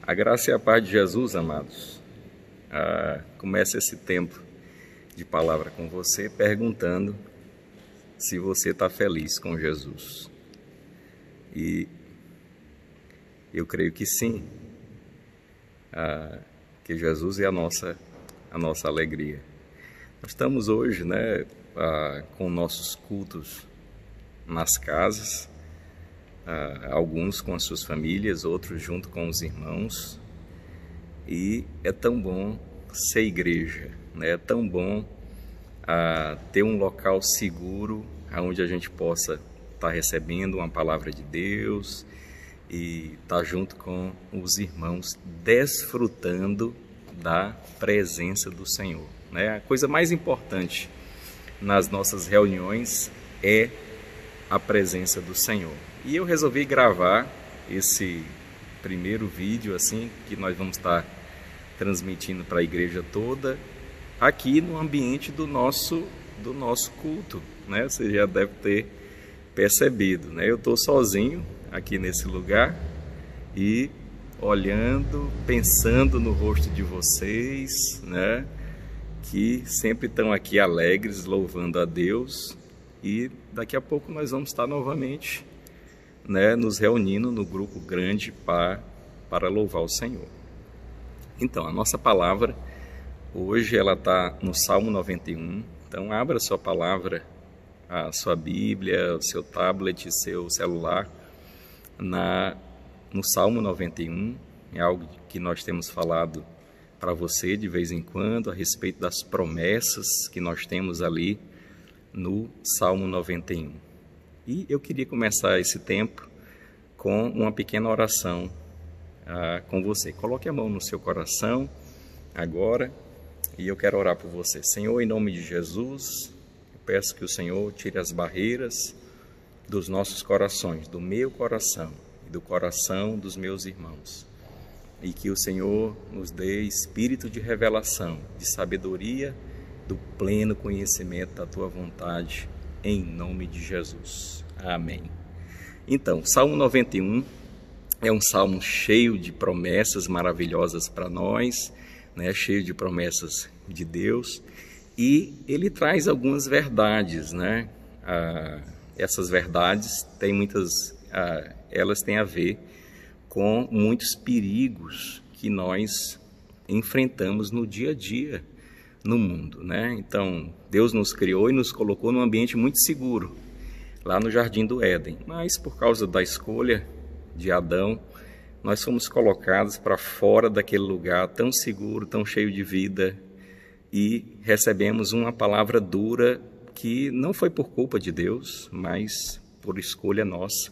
A graça e a paz de Jesus, amados. Começa esse tempo de palavra com você perguntando se você está feliz com Jesus. E eu creio que sim, que Jesus é a nossa alegria. Nós estamos hoje, com nossos cultos nas casas, alguns com as suas famílias, outros junto com os irmãos. E é tão bom ser igreja, né? É tão bom ter um local seguro onde a gente possa estar recebendo uma palavra de Deus e estar junto com os irmãos, desfrutando da presença do Senhor, né? A coisa mais importante nas nossas reuniões é a presença do Senhor. E eu resolvi gravar esse primeiro vídeo assim que nós vamos estar transmitindo para a igreja toda aqui no ambiente do nosso culto, né? Você já deve ter percebido, né? Eu estou sozinho aqui nesse lugar e olhando, pensando no rosto de vocês, né? Que sempre estão aqui alegres, louvando a Deus. E daqui a pouco nós vamos estar novamente, né, nos reunindo no grupo grande para louvar o Senhor. Então, a nossa palavra hoje ela está no Salmo 91. Então, abra sua palavra, a sua Bíblia, o seu tablet, seu celular, no Salmo 91. É algo que nós temos falado para você de vez em quando, a respeito das promessas que nós temos ali no Salmo 91. E eu queria começar esse tempo com uma pequena oração com você. Coloque a mão no seu coração agora e eu quero orar por você. Senhor, em nome de Jesus, eu peço que o Senhor tire as barreiras dos nossos corações, do meu coração e do coração dos meus irmãos. E que o Senhor nos dê espírito de revelação, de sabedoria, do pleno conhecimento da Tua vontade, em nome de Jesus. Amém. Então, Salmo 91 é um salmo cheio de promessas maravilhosas para nós, né? Cheio de promessas de Deus, e ele traz algumas verdades, né? Essas verdades têm elas têm a ver com muitos perigos que nós enfrentamos no dia a dia no mundo, né? Então, Deus nos criou e nos colocou num ambiente muito seguro, lá no Jardim do Éden. Mas, por causa da escolha de Adão, nós fomos colocados para fora daquele lugar tão seguro, tão cheio de vida, e recebemos uma palavra dura que não foi por culpa de Deus, mas por escolha nossa.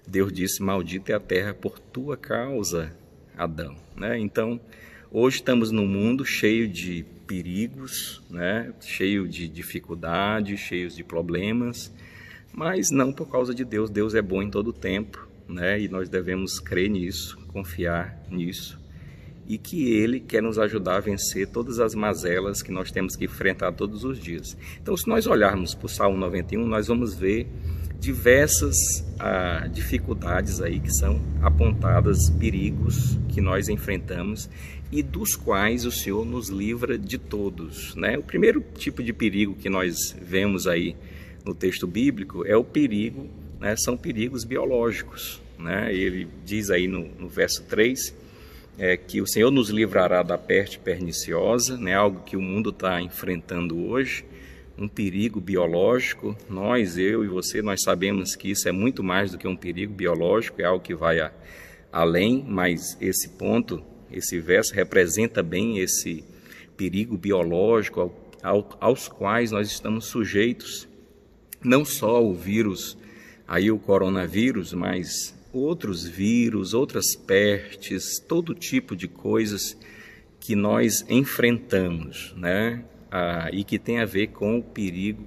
Deus disse: maldita é a terra por tua causa, Adão, né? Então, hoje estamos num mundo cheio de perigos, né? Cheio de dificuldades, cheios de problemas, mas não por causa de Deus. Deus é bom em todo o tempo, né? E nós devemos crer nisso, confiar nisso, e que Ele quer nos ajudar a vencer todas as mazelas que nós temos que enfrentar todos os dias. Então, se nós olharmos para o Salmo 91, nós vamos ver diversas dificuldades aí que são apontadas, perigos que nós enfrentamos e dos quais o Senhor nos livra de todos, né? O primeiro tipo de perigo que nós vemos aí no texto bíblico é o perigo, né? São perigos biológicos, né? Ele diz aí no verso 3 que o Senhor nos livrará da peste perniciosa, né? Algo que o mundo está enfrentando hoje, um perigo biológico. Eu e você, nós sabemos que isso é muito mais do que um perigo biológico, é algo que vai além, mas esse verso representa bem esse perigo biológico aos quais nós estamos sujeitos, não só o vírus, aí o coronavírus, mas outros vírus, outras pestes, todo tipo de coisas que nós enfrentamos, né? E que tem a ver com o perigo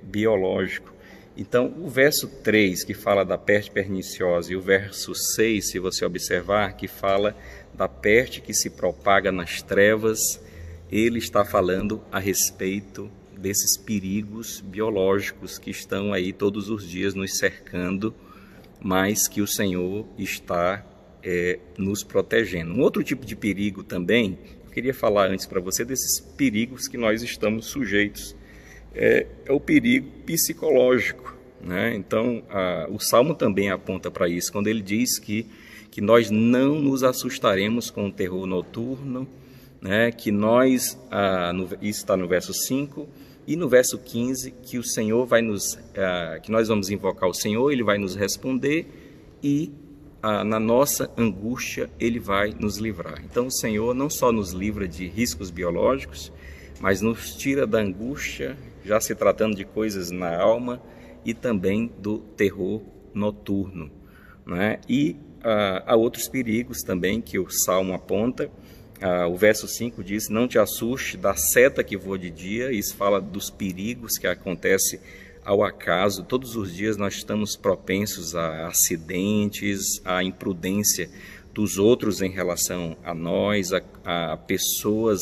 biológico. Então, o verso 3, que fala da peste perniciosa, e o verso 6, se você observar, que fala da peste que se propaga nas trevas, ele está falando a respeito desses perigos biológicos que estão aí todos os dias nos cercando, mas que o Senhor está nos protegendo. Um outro tipo de perigo também, eu queria falar antes para você desses perigos que nós estamos sujeitos, é o perigo psicológico, né? Então, o Salmo também aponta para isso, quando ele diz que nós não nos assustaremos com o terror noturno, né? Que nós, isso está no verso 5, e no verso 15, que o Senhor vai que nós vamos invocar o Senhor, Ele vai nos responder e na nossa angústia Ele vai nos livrar. Então o Senhor não só nos livra de riscos biológicos, mas nos tira da angústia, já se tratando de coisas na alma, e também do terror noturno, né? E há outros perigos também que o Salmo aponta. O verso 5 diz: não te assuste da seta que voa de dia. Isso fala dos perigos que acontecem ao acaso. Todos os dias nós estamos propensos a acidentes, a imprudência dos outros em relação a nós, a pessoas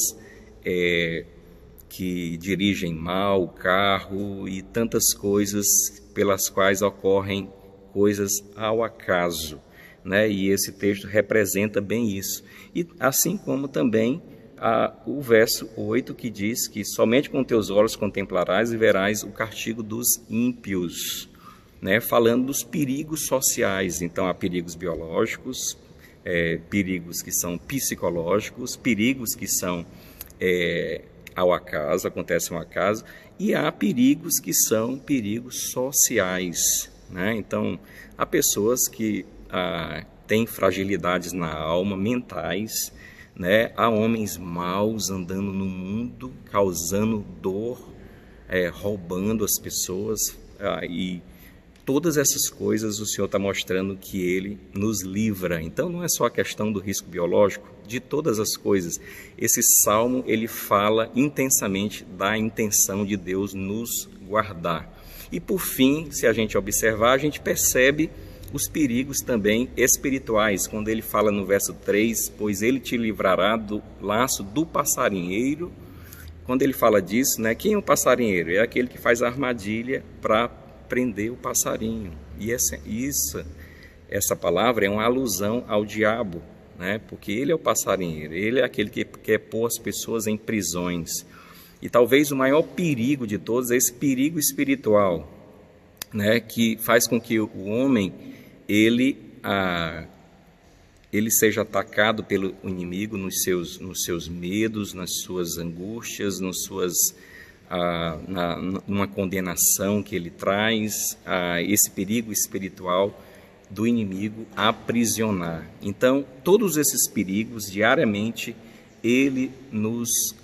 que dirigem mal o carro e tantas coisas pelas quais ocorrem coisas ao acaso, né? E esse texto representa bem isso. E assim como também o verso 8, que diz que somente com teus olhos contemplarás e verás o castigo dos ímpios, né? Falando dos perigos sociais. Então há perigos biológicos, perigos que são psicológicos, perigos que são ao acaso, acontecem ao acaso, e há perigos que são perigos sociais, né? Então há pessoas que têm fragilidades na alma, mentais, né? Há homens maus andando no mundo, causando dor, roubando as pessoas, e todas essas coisas o Senhor está mostrando que Ele nos livra. Então não é só a questão do risco biológico, de todas as coisas. Esse salmo, ele fala intensamente da intenção de Deus nos guardar. E por fim, se a gente observar, a gente percebe os perigos também espirituais, quando ele fala no verso 3, pois ele te livrará do laço do passarinheiro. Quando ele fala disso, né, quem é o passarinheiro? É aquele que faz a armadilha para prender o passarinho. E essa palavra é uma alusão ao diabo, né, porque ele é o passarinheiro, ele é aquele que quer pôr as pessoas em prisões. E talvez o maior perigo de todos é esse perigo espiritual, né, que faz com que o homem ele seja atacado pelo inimigo nos seus medos, nas suas angústias, numa condenação que ele traz, esse perigo espiritual do inimigo aprisionar. Então, todos esses perigos, diariamente, ele nos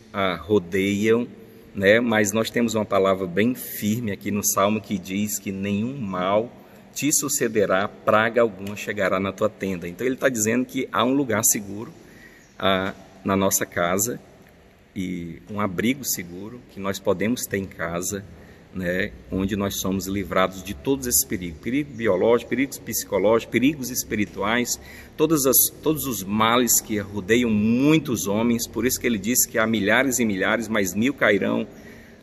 rodeiam, né? Mas nós temos uma palavra bem firme aqui no Salmo que diz que nenhum mal te sucederá, praga alguma chegará na tua tenda. Então ele está dizendo que há um lugar seguro na nossa casa, e um abrigo seguro que nós podemos ter em casa, né, onde nós somos livrados de todos esses perigos, perigo biológico, perigos psicológicos, perigos espirituais, todos os males que rodeiam muitos homens. Por isso que ele diz que há milhares e milhares, mas 1000 cairão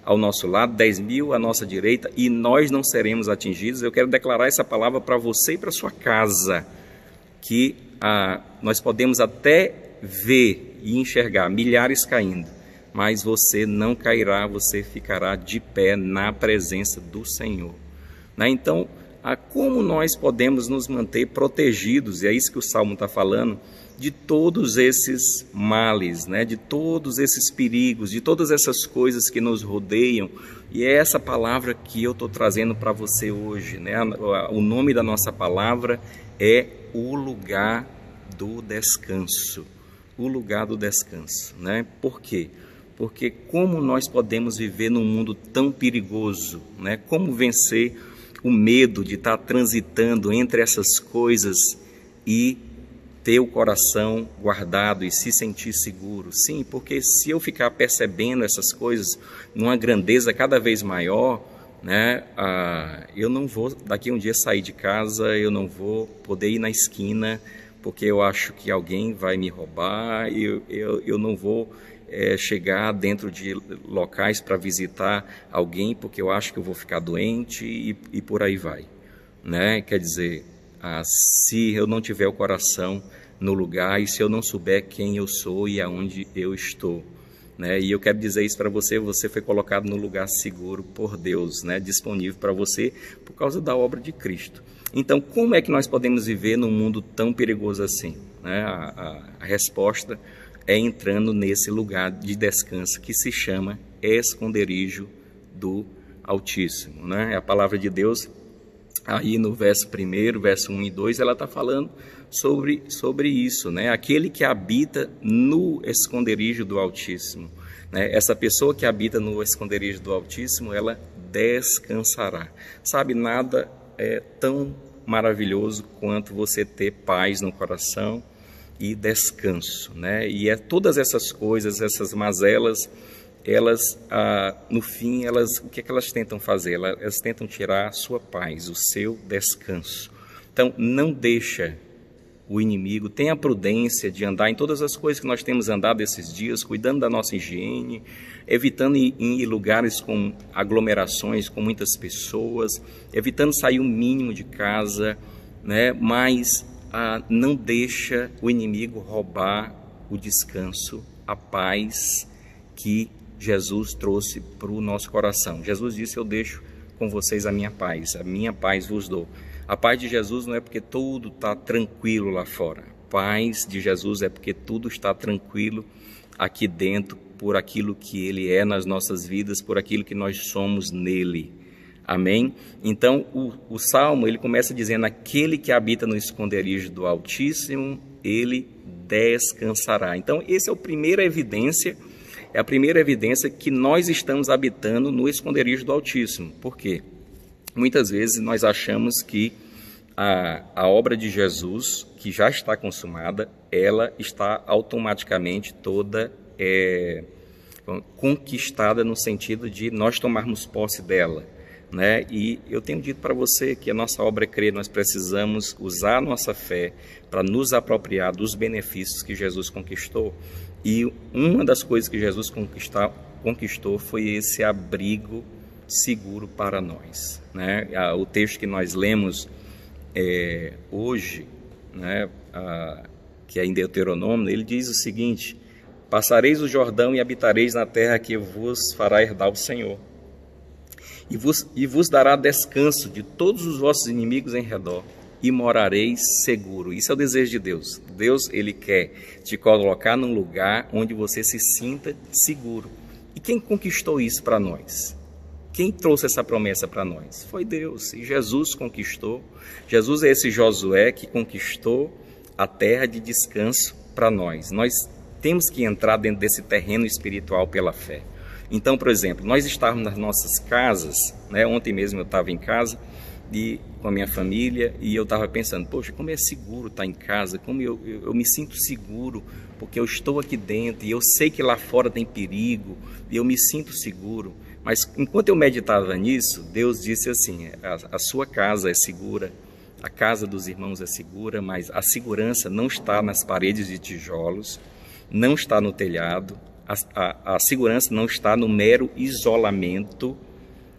ao nosso lado, 10.000 à nossa direita, e nós não seremos atingidos. Eu quero declarar essa palavra para você e para sua casa, que nós podemos até ver e enxergar milhares caindo, mas você não cairá, você ficará de pé na presença do Senhor, né? Então, como nós podemos nos manter protegidos, e é isso que o Salmo está falando, de todos esses males, né? De todos esses perigos, de todas essas coisas que nos rodeiam. E é essa palavra que eu estou trazendo para você hoje, né? O nome da nossa palavra é o lugar do descanso. O lugar do descanso, né? Por quê? Porque como nós podemos viver num mundo tão perigoso, né? Como vencer o medo de estar transitando entre essas coisas e ter o coração guardado e se sentir seguro? Sim, porque se eu ficar percebendo essas coisas numa grandeza cada vez maior, né? Eu não vou daqui um dia sair de casa, eu não vou poder ir na esquina porque eu acho que alguém vai me roubar, eu não vou chegar dentro de locais para visitar alguém porque eu acho que eu vou ficar doente, e por aí vai, né? Quer dizer, se eu não tiver o coração no lugar e se eu não souber quem eu sou e aonde eu estou, né? E eu quero dizer isso para você: você foi colocado no lugar seguro por Deus, né? Disponível para você por causa da obra de Cristo. Então, como é que nós podemos viver num mundo tão perigoso assim, né? A resposta é entrando nesse lugar de descanso que se chama esconderijo do Altíssimo, né? A palavra de Deus, aí no verso 1, verso 1 e 2, ela está falando sobre isso, né? Aquele que habita no esconderijo do Altíssimo, né? Essa pessoa que habita no esconderijo do Altíssimo, ela descansará. Sabe, nada é tão maravilhoso quanto você ter paz no coração e descanso, né? E todas essas coisas, essas mazelas, elas, no fim, o que é que elas tentam fazer? Elas tentam tirar a sua paz, o seu descanso. Então, não deixa o inimigo, tenha a prudência de andar em todas as coisas que nós temos andado esses dias, cuidando da nossa higiene, evitando ir em lugares com aglomerações, com muitas pessoas, evitando sair o mínimo de casa, né? Mas não deixa o inimigo roubar o descanso, a paz que Jesus trouxe para o nosso coração. Jesus disse: eu deixo com vocês a minha paz vos dou. A paz de Jesus não é porque tudo está tranquilo lá fora. A paz de Jesus é porque tudo está tranquilo aqui dentro, por aquilo que Ele é nas nossas vidas, por aquilo que nós somos nele. Amém? Então, o Salmo, ele começa dizendo: aquele que habita no esconderijo do Altíssimo, ele descansará. Então, essa é a primeira evidência, que nós estamos habitando no esconderijo do Altíssimo. Por quê? Muitas vezes nós achamos que a obra de Jesus, que já está consumada, ela está automaticamente toda conquistada, no sentido de nós tomarmos posse dela, né? E eu tenho dito para você que a nossa obra é crer. Nós precisamos usar a nossa fé para nos apropriar dos benefícios que Jesus conquistou. E uma das coisas que Jesus conquistou foi esse abrigo seguro para nós, né? O texto que nós lemos hoje, né, que é em Deuteronômio, ele diz o seguinte: passareis o Jordão e habitareis na terra que vos fará herdar o Senhor, e vos dará descanso de todos os vossos inimigos em redor, e morareis seguro. Isso é o desejo de Deus. Deus, ele quer te colocar num lugar onde você se sinta seguro. E quem conquistou isso para nós? Quem trouxe essa promessa para nós? Foi Deus, e Jesus conquistou. Jesus é esse Josué que conquistou a terra de descanso para nós. Nós temos que entrar dentro desse terreno espiritual pela fé. Então, por exemplo, nós estávamos nas nossas casas, né? Ontem mesmo eu estava em casa com a minha família, e eu estava pensando: poxa, como é seguro estar em casa, como eu me sinto seguro, porque eu estou aqui dentro, e eu sei que lá fora tem perigo, e eu me sinto seguro. Mas enquanto eu meditava nisso, Deus disse assim: a sua casa é segura, a casa dos irmãos é segura, mas a segurança não está nas paredes de tijolos, não está no telhado, a segurança não está no mero isolamento,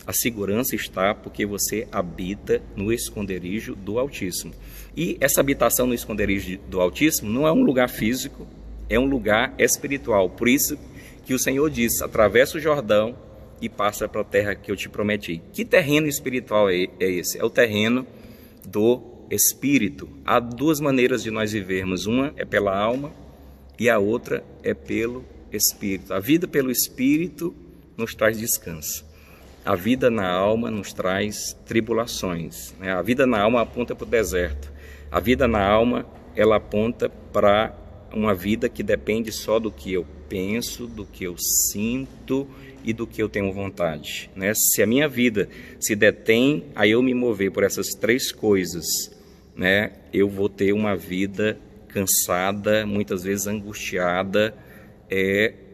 a segurança está porque você habita no esconderijo do Altíssimo. E essa habitação no esconderijo do Altíssimo não é um lugar físico, é um lugar espiritual. Por isso que o Senhor diz: atravessa o Jordão e passa para a terra que eu te prometi. Que terreno espiritual é esse? É o terreno do Espírito. Há duas maneiras de nós vivermos: uma é pela alma e a outra é pelo Espírito. A vida pelo Espírito nos traz descanso. A vida na alma nos traz tribulações, né? A vida na alma aponta para o deserto. A vida na alma, ela aponta para uma vida que depende só do que eu penso, do que eu sinto e do que eu tenho vontade, né? Se a minha vida se detém a eu me mover por essas três coisas, né, eu vou ter uma vida cansada, muitas vezes angustiada,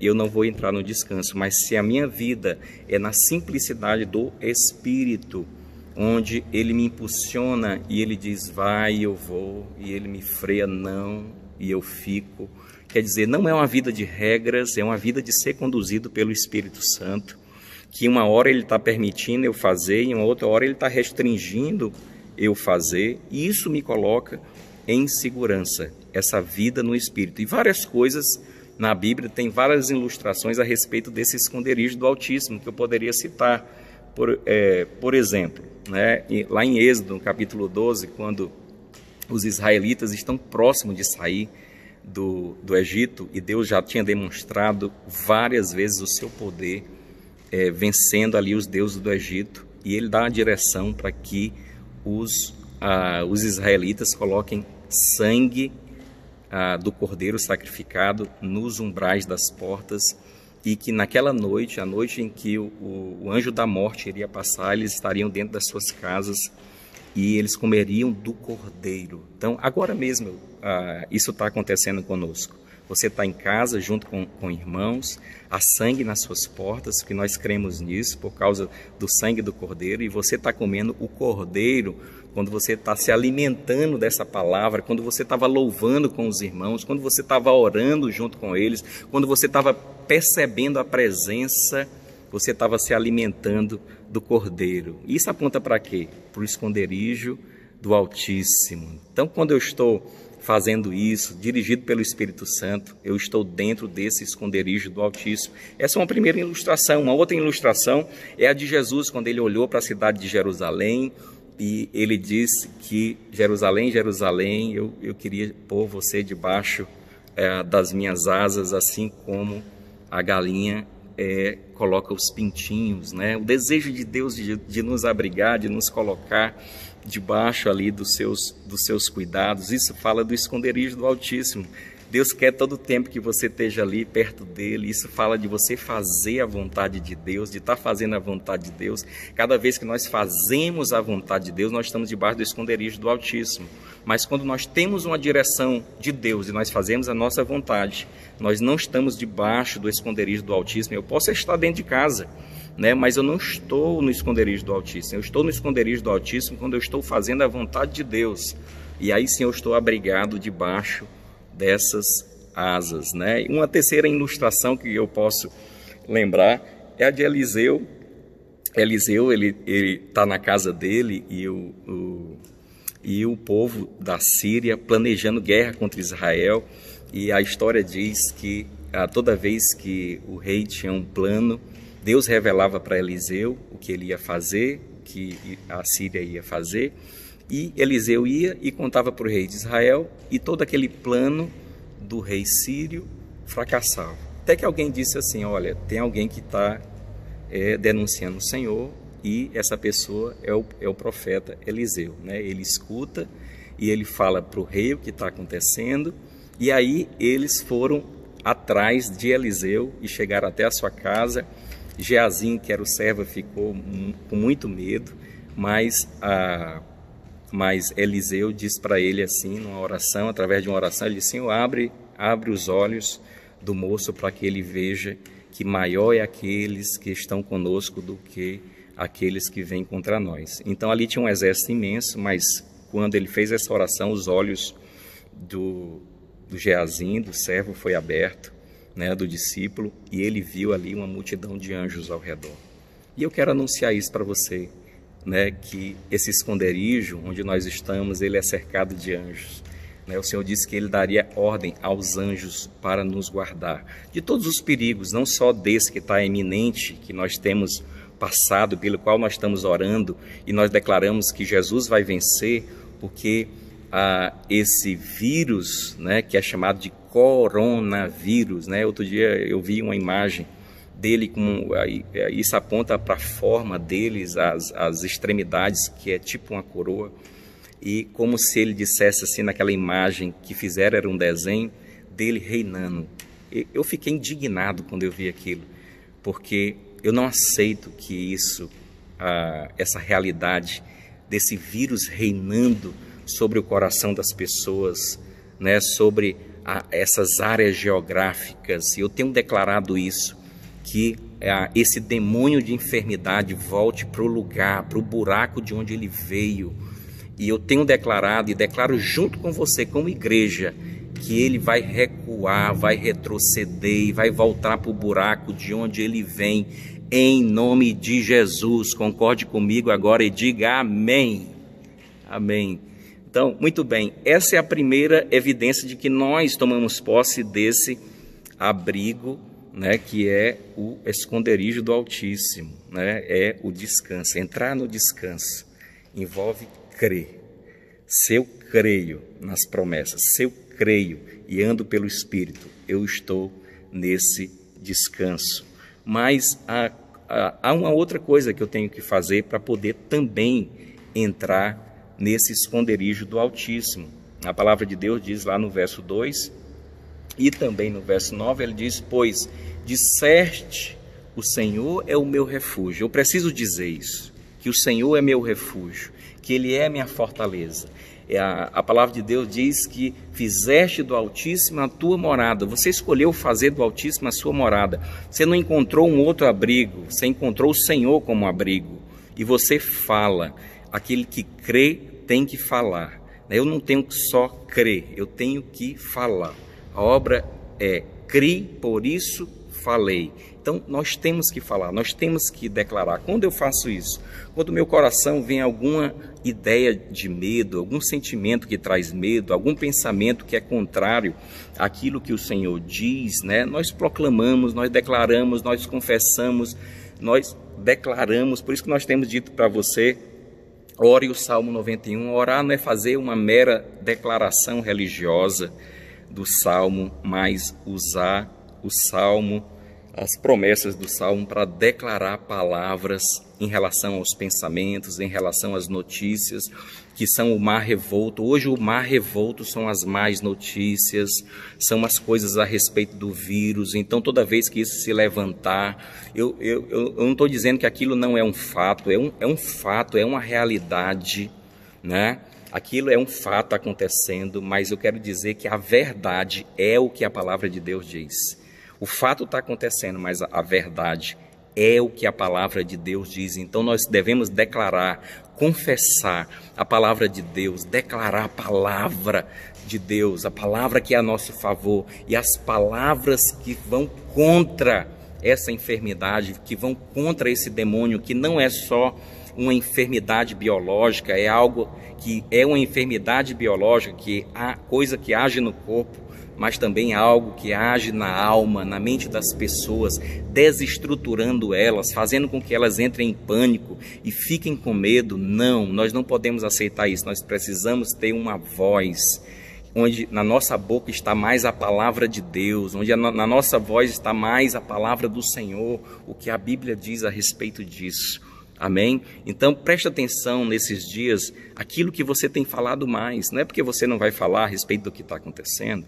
eu não vou entrar no descanso. Mas se a minha vida é na simplicidade do Espírito, onde Ele me impulsiona e Ele diz: vai, eu vou, e Ele me freia, não, e eu fico. Quer dizer, não é uma vida de regras, é uma vida de ser conduzido pelo Espírito Santo, que uma hora Ele está permitindo eu fazer, e uma outra hora Ele está restringindo eu fazer, e isso me coloca em segurança, essa vida no Espírito. E várias coisas na Bíblia, tem várias ilustrações a respeito desse esconderijo do Altíssimo, que eu poderia citar. Por exemplo, né, lá em Êxodo, no capítulo 12, quando os israelitas estão próximos de sair do Egito, e Deus já tinha demonstrado várias vezes o seu poder, vencendo ali os deuses do Egito, e ele dá a direção para que os israelitas coloquem sangue do cordeiro sacrificado nos umbrais das portas, e que naquela noite, a noite em que o anjo da morte iria passar, eles estariam dentro das suas casas e eles comeriam do cordeiro. Então, agora mesmo, isso está acontecendo conosco. Você está em casa junto com irmãos, há sangue nas suas portas, que nós cremos nisso por causa do sangue do cordeiro, e você está comendo o cordeiro quando você está se alimentando dessa palavra, quando você estava louvando com os irmãos, quando você estava orando junto com eles, quando você estava percebendo a presença, você estava se alimentando do cordeiro. Isso aponta para quê? Para o esconderijo do Altíssimo. Então, quando eu estou fazendo isso, dirigido pelo Espírito Santo, eu estou dentro desse esconderijo do Altíssimo. Essa é uma primeira ilustração. Uma outra ilustração é a de Jesus, quando ele olhou para a cidade de Jerusalém, e ele disse que Jerusalém, Jerusalém, eu queria pôr você debaixo das minhas asas, assim como a galinha coloca os pintinhos, né? O desejo de Deus de nos abrigar, de nos colocar debaixo ali dos seus cuidados. Isso fala do esconderijo do Altíssimo. Deus quer todo o tempo que você esteja ali perto dele. Isso fala de você fazer a vontade de Deus, de estar fazendo a vontade de Deus. Cada vez que nós fazemos a vontade de Deus, nós estamos debaixo do esconderijo do Altíssimo. Mas quando nós temos uma direção de Deus e nós fazemos a nossa vontade, nós não estamos debaixo do esconderijo do Altíssimo. Eu posso estar dentro de casa, né? Mas eu não estou no esconderijo do Altíssimo. Eu estou no esconderijo do Altíssimo quando eu estou fazendo a vontade de Deus. E aí sim eu estou abrigado debaixo dessas asas, né? E uma terceira ilustração que eu posso lembrar é a de Eliseu. Eliseu, ele está na casa dele e o povo da Síria planejando guerra contra Israel, e a história diz que toda vez que o rei tinha um plano, Deus revelava para Eliseu o que ele ia fazer, o que a Síria ia fazer, e Eliseu ia e contava para o rei de Israel, e todo aquele plano do rei sírio fracassava. Até que alguém disse assim: olha, tem alguém que está denunciando o Senhor, e essa pessoa é o profeta Eliseu, né? Ele escuta e ele fala para o rei o que está acontecendo, e aí eles foram atrás de Eliseu e chegaram até a sua casa. Geazim, que era o servo, ficou com muito medo, mas Eliseu disse para ele assim, numa oração, através de uma oração, ele disse: Senhor, abre os olhos do moço para que ele veja que maior é aqueles que estão conosco do que aqueles que vêm contra nós. Então ali tinha um exército imenso, mas quando ele fez essa oração, os olhos do Geazim, do servo, foi aberto, né, do discípulo, e ele viu ali uma multidão de anjos ao redor. E eu quero anunciar isso para você, né, que esse esconderijo onde nós estamos, ele é cercado de anjos, né? O Senhor disse que ele daria ordem aos anjos para nos guardar de todos os perigos, não só desse que está iminente, que nós temos passado, pelo qual nós estamos orando, e nós declaramos que Jesus vai vencer, porque esse vírus, né, que é chamado de coronavírus, né? Outro dia eu vi uma imagem dele, isso aponta para a forma deles, as extremidades, que é tipo uma coroa, e como se ele dissesse assim, naquela imagem que fizeram, era um desenho dele reinando. Eu fiquei indignado quando eu vi aquilo, porque eu não aceito que essa realidade desse vírus reinando sobre o coração das pessoas, né, sobre essas áreas geográficas. E eu tenho declarado isso, que esse demônio de enfermidade volte para o lugar, para o buraco de onde ele veio. E eu tenho declarado e declaro junto com você, como igreja, que ele vai recuar, vai retroceder e vai voltar para o buraco de onde ele vem, em nome de Jesus. Concorde comigo agora e diga amém. Amém. Então, muito bem, essa é a primeira evidência de que nós tomamos posse desse abrigo, né, que é o esconderijo do Altíssimo, né, é o descanso. Entrar no descanso envolve crer. Se eu creio nas promessas, se eu creio e ando pelo Espírito, eu estou nesse descanso. Mas há uma outra coisa que eu tenho que fazer para poder também entrar nesse esconderijo do Altíssimo. A palavra de Deus diz lá no verso 2 e também no verso 9, ele diz: pois disseste, o Senhor é o meu refúgio. Eu preciso dizer isso, que o Senhor é meu refúgio, que Ele é minha fortaleza. A palavra de Deus diz que fizeste do Altíssimo a tua morada. Você escolheu fazer do Altíssimo a sua morada. Você não encontrou um outro abrigo, você encontrou o Senhor como abrigo. E você fala. Aquele que crê tem que falar. Eu não tenho que só crer, eu tenho que falar. A obra é: criei, por isso falei. Então nós temos que falar, nós temos que declarar. Quando eu faço isso? Quando meu coração vem alguma ideia de medo, algum sentimento que traz medo, algum pensamento que é contrário àquilo que o Senhor diz, né? Nós proclamamos, nós declaramos, nós confessamos, nós declaramos. Por isso que nós temos dito para você: ore o Salmo 91. Orar não é fazer uma mera declaração religiosa do Salmo, mas usar o Salmo, as promessas do Salmo, para declarar palavras em relação aos pensamentos, em relação às notícias, que são o mar revolto. Hoje o mar revolto são as más notícias, são as coisas a respeito do vírus. Então toda vez que isso se levantar, eu não estou dizendo que aquilo não é um fato, é um fato, é uma realidade, né? Aquilo é um fato acontecendo, mas eu quero dizer que a verdade é o que a palavra de Deus diz. O fato está acontecendo, mas a verdade é o que a palavra de Deus diz. Então nós devemos declarar, confessar a palavra de Deus, declarar a palavra de Deus, a palavra que é a nosso favor, e as palavras que vão contra essa enfermidade, que vão contra esse demônio, que não é só uma enfermidade biológica, é algo que é uma enfermidade biológica, que é coisa que age no corpo, mas também algo que age na alma, na mente das pessoas, desestruturando elas, fazendo com que elas entrem em pânico e fiquem com medo. Não, nós não podemos aceitar isso. Nós precisamos ter uma voz, onde na nossa boca está mais a palavra de Deus, onde na nossa voz está mais a palavra do Senhor, o que a Bíblia diz a respeito disso. Amém? Então preste atenção nesses dias, aquilo que você tem falado mais. Não é porque você não vai falar a respeito do que está acontecendo,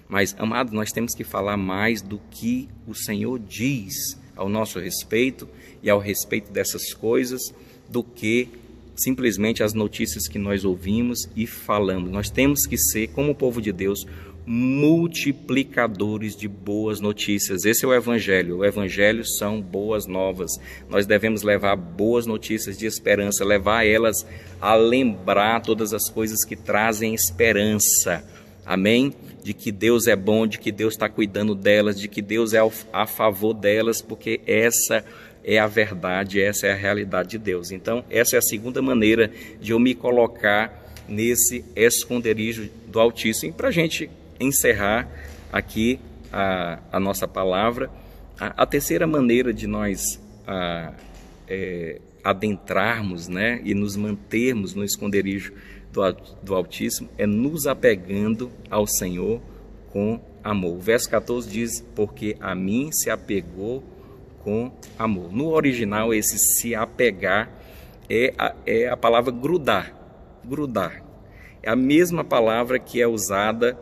mas, amado, nós temos que falar mais do que o Senhor diz ao nosso respeito e ao respeito dessas coisas, do que simplesmente as notícias que nós ouvimos e falamos. Nós temos que ser, como o povo de Deus, multiplicadores de boas notícias. Esse é o Evangelho. O Evangelho são boas novas. Nós devemos levar boas notícias de esperança, levar elas a lembrar todas as coisas que trazem esperança. Amém? De que Deus é bom, de que Deus está cuidando delas, de que Deus é a favor delas, porque essa é a verdade, essa é a realidade de Deus. Então, essa é a segunda maneira de eu me colocar nesse esconderijo do Altíssimo. E para a gente encerrar aqui a nossa palavra, a terceira maneira de nós adentrarmos, né, e nos mantermos no esconderijo do Altíssimo é nos apegando ao Senhor com amor. O verso 14 diz: porque a mim se apegou com amor. No original, esse se apegar é a palavra grudar. Grudar. É a mesma palavra que é usada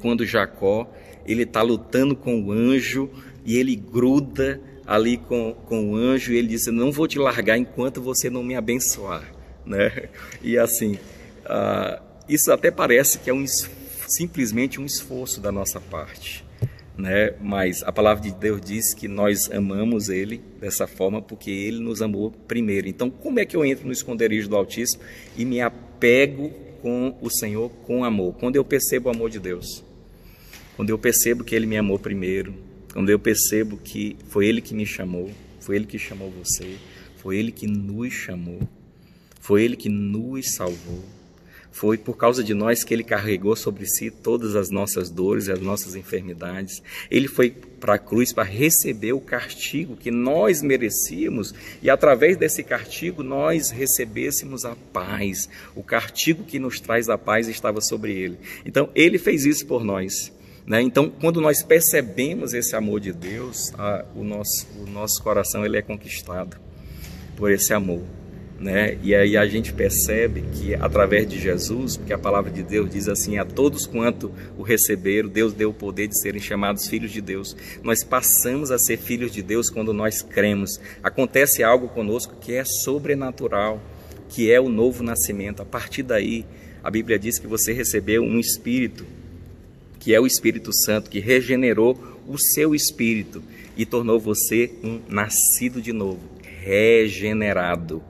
quando Jacó ele está lutando com o anjo e ele gruda ali com o anjo e ele diz: não vou te largar enquanto você não me abençoar. Né? E assim, isso até parece que é simplesmente um esforço da nossa parte, né? Mas a palavra de Deus diz que nós amamos Ele dessa forma porque Ele nos amou primeiro. Então, como é que eu entro no esconderijo do Altíssimo e me apego com o Senhor com amor? Quando eu percebo o amor de Deus, quando eu percebo que Ele me amou primeiro, quando eu percebo que foi Ele que me chamou, foi Ele que chamou você, foi Ele que nos chamou, Foi Ele que nos salvou. Foi por causa de nós que Ele carregou sobre si todas as nossas dores e as nossas enfermidades. Ele foi para a cruz para receber o castigo que nós merecíamos e através desse castigo nós recebêssemos a paz. O castigo que nos traz a paz estava sobre Ele. Então Ele fez isso por nós. Então, quando nós percebemos esse amor de Deus, o nosso coração ele é conquistado por esse amor. E aí a gente percebe que através de Jesus, porque a palavra de Deus diz assim: a todos quanto o receberam, Deus deu o poder de serem chamados filhos de Deus. Nós passamos a ser filhos de Deus quando nós cremos. Acontece algo conosco que é sobrenatural, que é o novo nascimento. A partir daí, a Bíblia diz que você recebeu um Espírito, que é o Espírito Santo, que regenerou o seu espírito e tornou você um nascido de novo, regenerado,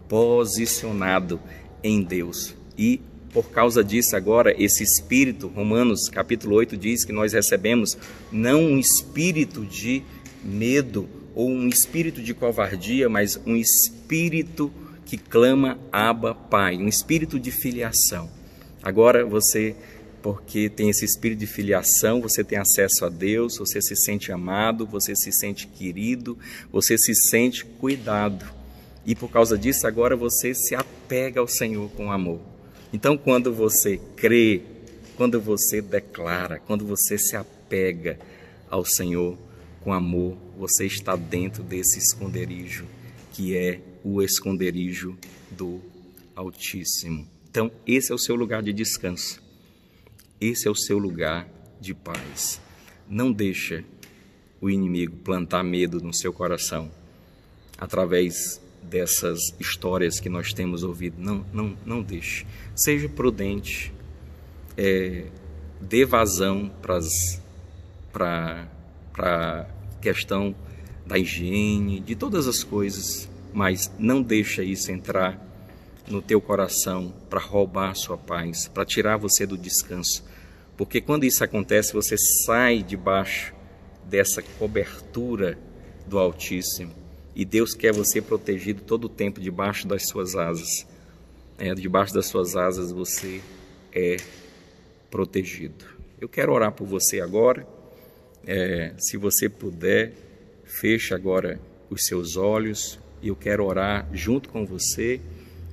posicionado em Deus. E por causa disso agora, esse Espírito, Romanos capítulo 8 diz que nós recebemos não um espírito de medo ou um espírito de covardia, mas um espírito que clama Abba, Pai, um espírito de filiação. Agora você, porque tem esse espírito de filiação, você tem acesso a Deus, você se sente amado, você se sente querido, você se sente cuidado. E por causa disso, agora você se apega ao Senhor com amor. Então, quando você crê, quando você declara, quando você se apega ao Senhor com amor, você está dentro desse esconderijo, que é o esconderijo do Altíssimo. Então, esse é o seu lugar de descanso. Esse é o seu lugar de paz. Não deixa o inimigo plantar medo no seu coração através dessas histórias que nós temos ouvido. Não deixe. Seja prudente, dê vazão para a questão da higiene, de todas as coisas, mas não deixa isso entrar no teu coração para roubar a sua paz, para tirar você do descanso. Porque quando isso acontece, você sai debaixo dessa cobertura do Altíssimo. E Deus quer você protegido todo o tempo debaixo das suas asas. Debaixo das suas asas você é protegido. Eu quero orar por você agora. Se você puder, feche agora os seus olhos. E eu quero orar junto com você.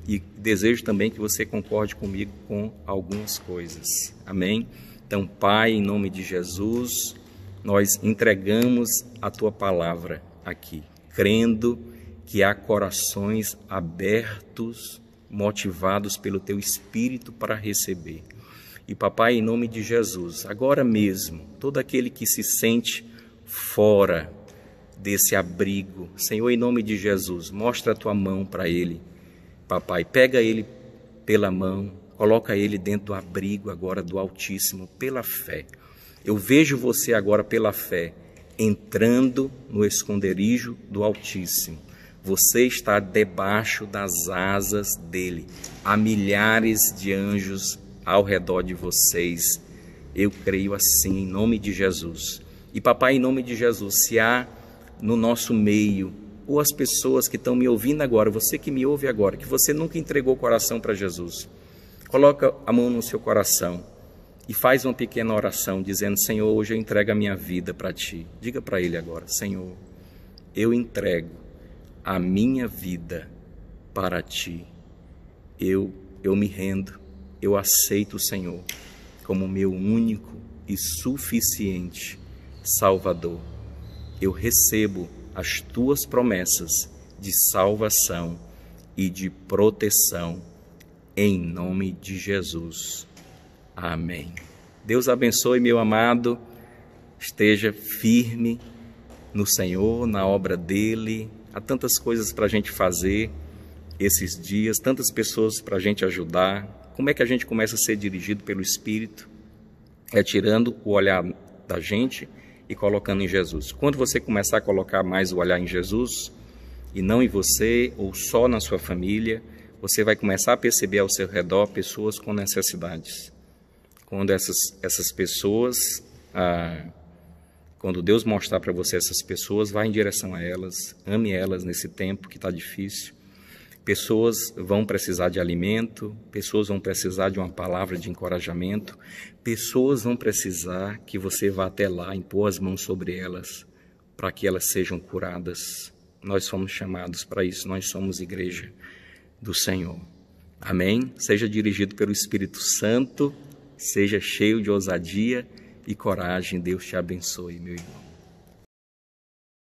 E desejo também que você concorde comigo com algumas coisas. Amém? Então, Pai, em nome de Jesus, nós entregamos a Tua palavra aqui, crendo que há corações abertos, motivados pelo Teu Espírito para receber. E, Papai, em nome de Jesus, agora mesmo, todo aquele que se sente fora desse abrigo, Senhor, em nome de Jesus, mostra a Tua mão para ele. Papai, pega ele pela mão, coloca ele dentro do abrigo agora do Altíssimo, pela fé. Eu vejo você agora pela fé, entrando no esconderijo do Altíssimo. Você está debaixo das asas dele. Há milhares de anjos ao redor de vocês. Eu creio assim, em nome de Jesus. E papai, em nome de Jesus, se há no nosso meio, ou as pessoas que estão me ouvindo agora, você que me ouve agora, que você nunca entregou o coração para Jesus, coloca a mão no seu coração e faz uma pequena oração, dizendo: Senhor, hoje eu entrego a minha vida para Ti. Diga para Ele agora: Senhor, eu entrego a minha vida para Ti. Eu me rendo, eu aceito o Senhor como meu único e suficiente Salvador. Eu recebo as Tuas promessas de salvação e de proteção, em nome de Jesus. Amém. Deus abençoe, meu amado. Esteja firme no Senhor, na obra dEle. Há tantas coisas para a gente fazer esses dias, tantas pessoas para a gente ajudar. Como é que a gente começa a ser dirigido pelo Espírito? É tirando o olhar da gente e colocando em Jesus. Quando você começar a colocar mais o olhar em Jesus e não em você ou só na sua família, você vai começar a perceber ao seu redor pessoas com necessidades. Quando essas pessoas, quando Deus mostrar para você essas pessoas, vá em direção a elas, ame elas nesse tempo que está difícil. Pessoas vão precisar de alimento, pessoas vão precisar de uma palavra de encorajamento, pessoas vão precisar que você vá até lá, impor as mãos sobre elas, para que elas sejam curadas. Nós fomos chamados para isso, nós somos igreja do Senhor. Amém? Seja dirigido pelo Espírito Santo, seja cheio de ousadia e coragem. Deus te abençoe, meu irmão.